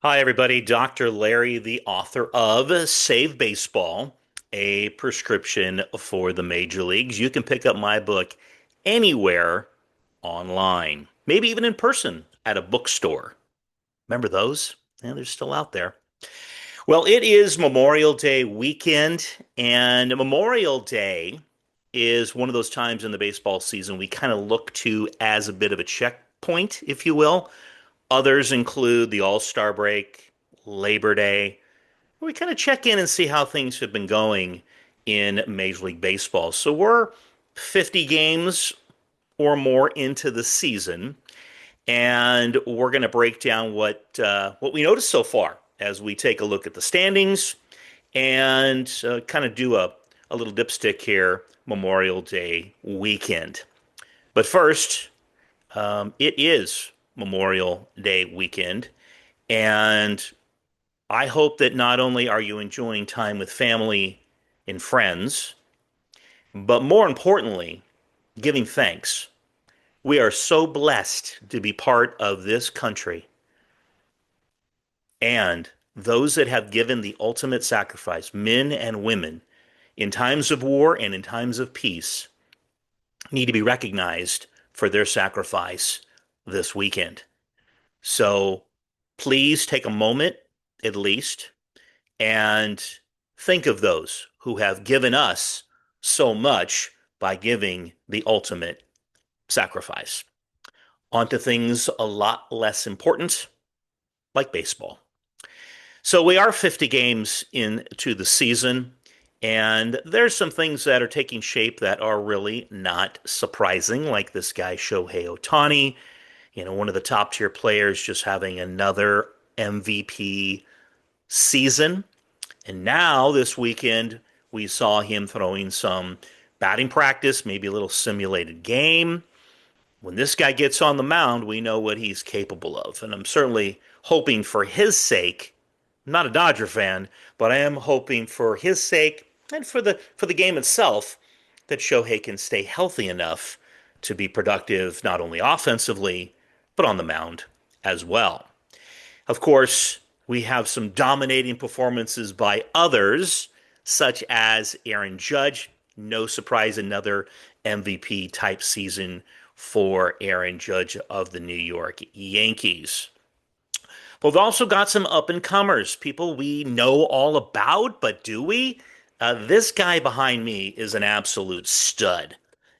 Hi, everybody. Dr. Larry, the author of Save Baseball, a prescription for the major leagues. You can pick up my book anywhere online, maybe even in person at a bookstore. Remember those? Yeah, they're still out there. Well, it is Memorial Day weekend, and Memorial Day is one of those times in the baseball season we kind of look to as a bit of a checkpoint, if you will. Others include the All-Star break, Labor Day. We kind of check in and see how things have been going in Major League Baseball. So we're 50 games or more into the season, and we're going to break down what we noticed so far as we take a look at the standings and kind of do a little dipstick here Memorial Day weekend. But first, it is Memorial Day weekend, and I hope that not only are you enjoying time with family and friends, but more importantly, giving thanks. We are so blessed to be part of this country, and those that have given the ultimate sacrifice, men and women, in times of war and in times of peace, need to be recognized for their sacrifice this weekend. So please take a moment at least and think of those who have given us so much by giving the ultimate sacrifice. On to things a lot less important, like baseball. So we are 50 games into the season, and there's some things that are taking shape that are really not surprising, like this guy Shohei Ohtani, one of the top tier players just having another MVP season. And now this weekend, we saw him throwing some batting practice, maybe a little simulated game. When this guy gets on the mound, we know what he's capable of. And I'm certainly hoping for his sake, I'm not a Dodger fan, but I am hoping for his sake and for the game itself that Shohei can stay healthy enough to be productive not only offensively, but on the mound as well. Of course, we have some dominating performances by others, such as Aaron Judge. No surprise, another MVP type season for Aaron Judge of the New York Yankees. But we've also got some up and comers, people we know all about, but do we? This guy behind me is an absolute stud.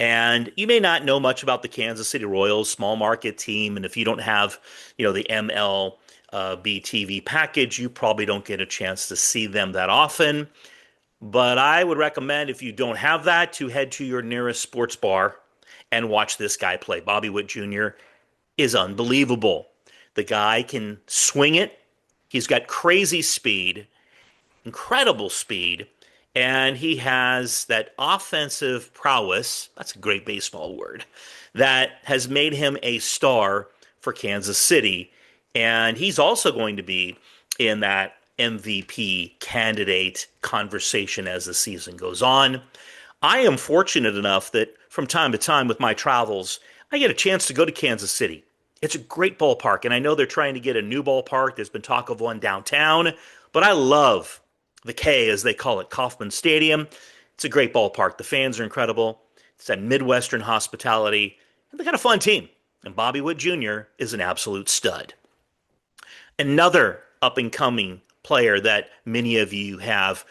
And you may not know much about the Kansas City Royals, small market team, and if you don't have, the MLB TV package, you probably don't get a chance to see them that often. But I would recommend, if you don't have that, to head to your nearest sports bar and watch this guy play. Bobby Witt Jr. is unbelievable. The guy can swing it. He's got crazy speed, incredible speed, and he has that offensive prowess. That's a great baseball word that has made him a star for Kansas City. And he's also going to be in that MVP candidate conversation as the season goes on. I am fortunate enough that from time to time with my travels, I get a chance to go to Kansas City. It's a great ballpark, and I know they're trying to get a new ballpark. There's been talk of one downtown, but I love the K, as they call it, Kauffman Stadium. It's a great ballpark. The fans are incredible. It's that Midwestern hospitality, and they got a fun team. And Bobby Witt Jr. is an absolute stud. Another up and coming player that many of you have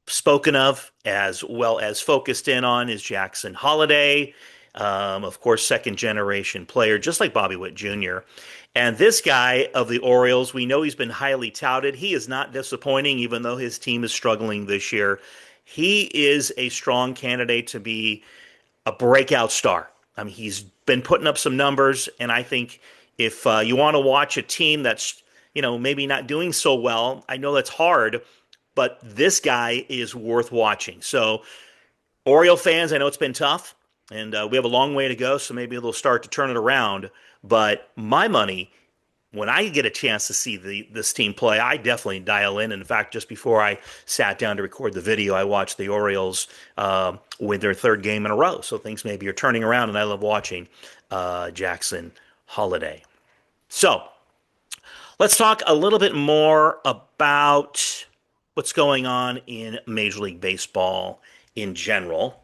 spoken of as well as focused in on is Jackson Holliday. Of course, second generation player, just like Bobby Witt Jr. And this guy of the Orioles, we know he's been highly touted. He is not disappointing, even though his team is struggling this year. He is a strong candidate to be a breakout star. I mean, he's been putting up some numbers, and I think if you want to watch a team that's maybe not doing so well, I know that's hard, but this guy is worth watching. So, Oriole fans, I know it's been tough, and we have a long way to go, so maybe they'll start to turn it around. But my money, when I get a chance to see this team play, I definitely dial in. In fact, just before I sat down to record the video, I watched the Orioles win their third game in a row. So things maybe are turning around, and I love watching Jackson Holliday. So Let's talk a little bit more about what's going on in Major League Baseball in general.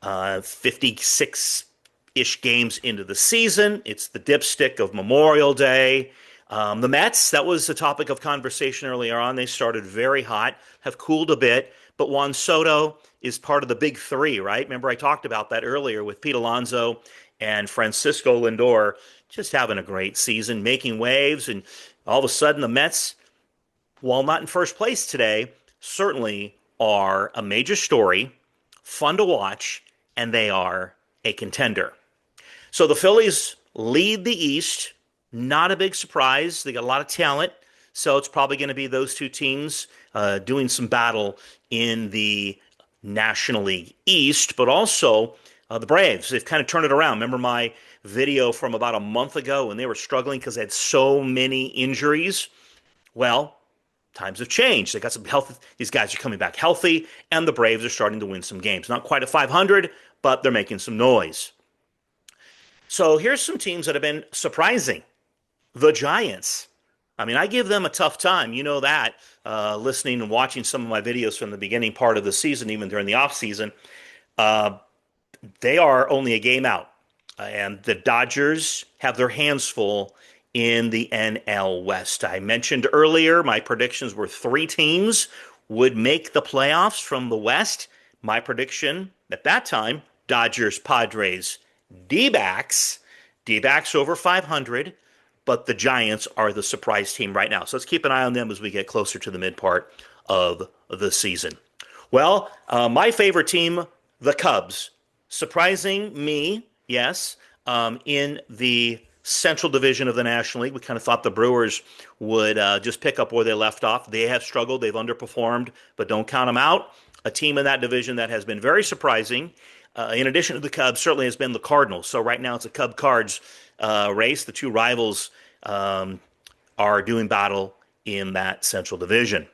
56-ish games into the season. It's the dipstick of Memorial Day. The Mets, that was a topic of conversation earlier on. They started very hot, have cooled a bit, but Juan Soto is part of the big three, right? Remember, I talked about that earlier with Pete Alonso and Francisco Lindor just having a great season, making waves, and all of a sudden the Mets, while not in first place today, certainly are a major story, fun to watch, and they are a contender. So the Phillies lead the East. Not a big surprise. They got a lot of talent. So it's probably going to be those two teams doing some battle in the National League East, but also the Braves. They've kind of turned it around. Remember my video from about a month ago when they were struggling because they had so many injuries? Well, times have changed. They got some health. These guys are coming back healthy, and the Braves are starting to win some games. Not quite at 500, but they're making some noise. So here's some teams that have been surprising. The Giants. I mean, I give them a tough time. You know that, listening and watching some of my videos from the beginning part of the season, even during the offseason. They are only a game out. And the Dodgers have their hands full in the NL West. I mentioned earlier my predictions were three teams would make the playoffs from the West. My prediction at that time, Dodgers, Padres, D-backs. D-backs over 500, but the Giants are the surprise team right now. So let's keep an eye on them as we get closer to the mid part of the season. Well, my favorite team, the Cubs, surprising me, yes, in the Central Division of the National League. We kind of thought the Brewers would just pick up where they left off. They have struggled. They've underperformed, but don't count them out. A team in that division that has been very surprising, in addition to the Cubs, certainly has been the Cardinals. So right now it's a Cub-Cards race. The two rivals are doing battle in that Central Division.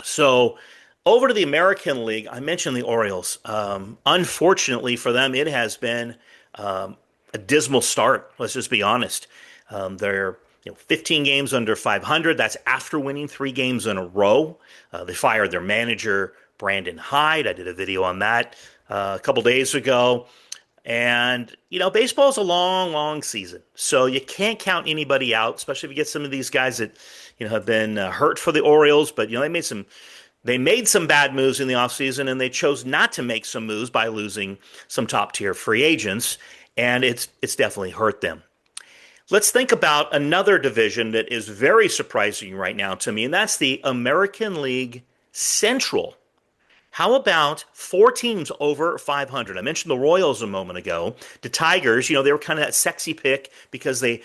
So over to the American League, I mentioned the Orioles. Unfortunately for them, it has been a dismal start. Let's just be honest. They're 15 games under 500. That's after winning 3 games in a row. They fired their manager, Brandon Hyde. I did a video on that a couple days ago. And, baseball is a long, long season. So you can't count anybody out, especially if you get some of these guys that, have been hurt for the Orioles. But, they made some bad moves in the offseason, and they chose not to make some moves by losing some top-tier free agents. And it's definitely hurt them. Let's think about another division that is very surprising right now to me, and that's the American League Central. How about 4 teams over 500? I mentioned the Royals a moment ago. The Tigers, they were kind of that sexy pick because they,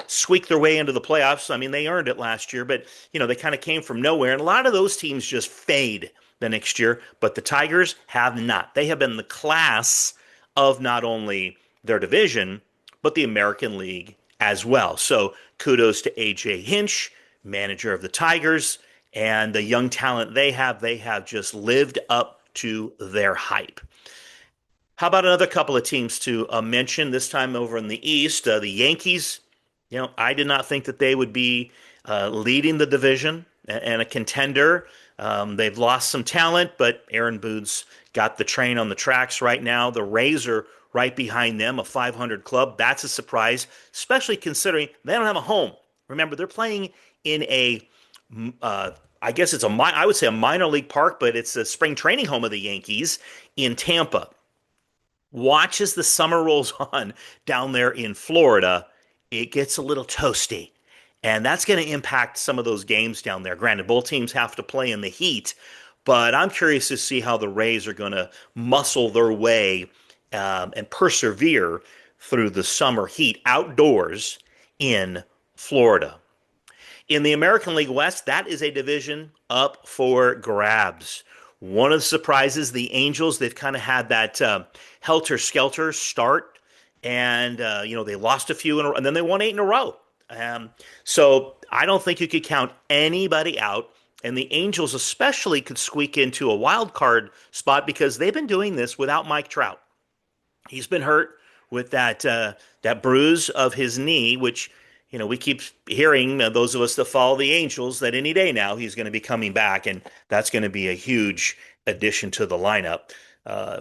squeaked their way into the playoffs. I mean, they earned it last year, but, they kind of came from nowhere. And a lot of those teams just fade the next year, but the Tigers have not. They have been the class of not only their division, but the American League as well. So kudos to A.J. Hinch, manager of the Tigers, and the young talent they have just lived up to their hype. How about another couple of teams to mention, this time over in the East? The Yankees, I did not think that they would be leading the division and a contender. They've lost some talent, but Aaron Boone's got the train on the tracks right now. The Rays are right behind them, a 500 club. That's a surprise, especially considering they don't have a home. Remember, they're playing in a I guess I would say a minor league park, but it's a spring training home of the Yankees in Tampa. Watch as the summer rolls on down there in Florida. It gets a little toasty, and that's going to impact some of those games down there. Granted, both teams have to play in the heat, but I'm curious to see how the Rays are going to muscle their way and persevere through the summer heat outdoors in Florida. In the American League West, that is a division up for grabs. One of the surprises, the Angels, they've kind of had that helter-skelter start, and they lost a few, and then they won 8 in a row. So I don't think you could count anybody out, and the Angels especially could squeak into a wild card spot because they've been doing this without Mike Trout. He's been hurt with that bruise of his knee, which We keep hearing, those of us that follow the Angels, that any day now he's going to be coming back, and that's going to be a huge addition to the lineup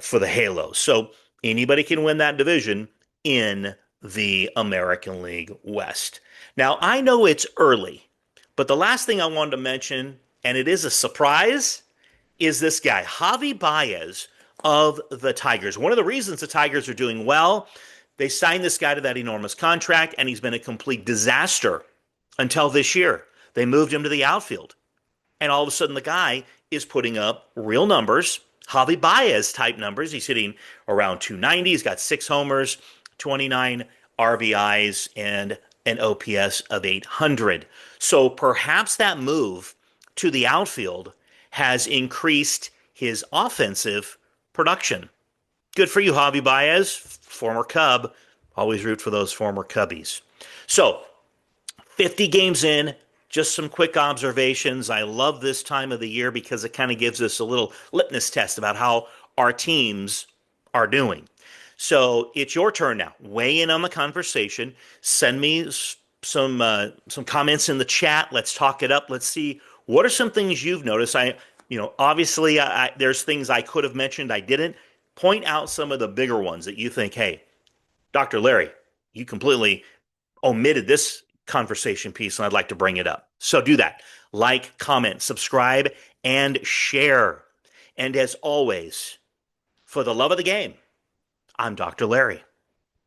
for the Halo. So anybody can win that division in the American League West. Now, I know it's early, but the last thing I wanted to mention, and it is a surprise, is this guy, Javi Baez of the Tigers. One of the reasons the Tigers are doing well, they signed this guy to that enormous contract, and he's been a complete disaster until this year. They moved him to the outfield, and all of a sudden the guy is putting up real numbers, Javi Baez type numbers. He's hitting around 290. He's got 6 homers, 29 RBIs, and an OPS of 800. So perhaps that move to the outfield has increased his offensive production. Good for you, Javi Baez, former Cub. Always root for those former Cubbies. So, 50 games in, just some quick observations. I love this time of the year because it kind of gives us a little litmus test about how our teams are doing. So it's your turn now. Weigh in on the conversation. Send me some comments in the chat. Let's talk it up. Let's see what are some things you've noticed. Obviously, there's things I could have mentioned I didn't. Point out some of the bigger ones that you think, hey, Dr. Larry, you completely omitted this conversation piece, and I'd like to bring it up. So do that. Like, comment, subscribe, and share. And as always, for the love of the game, I'm Dr. Larry.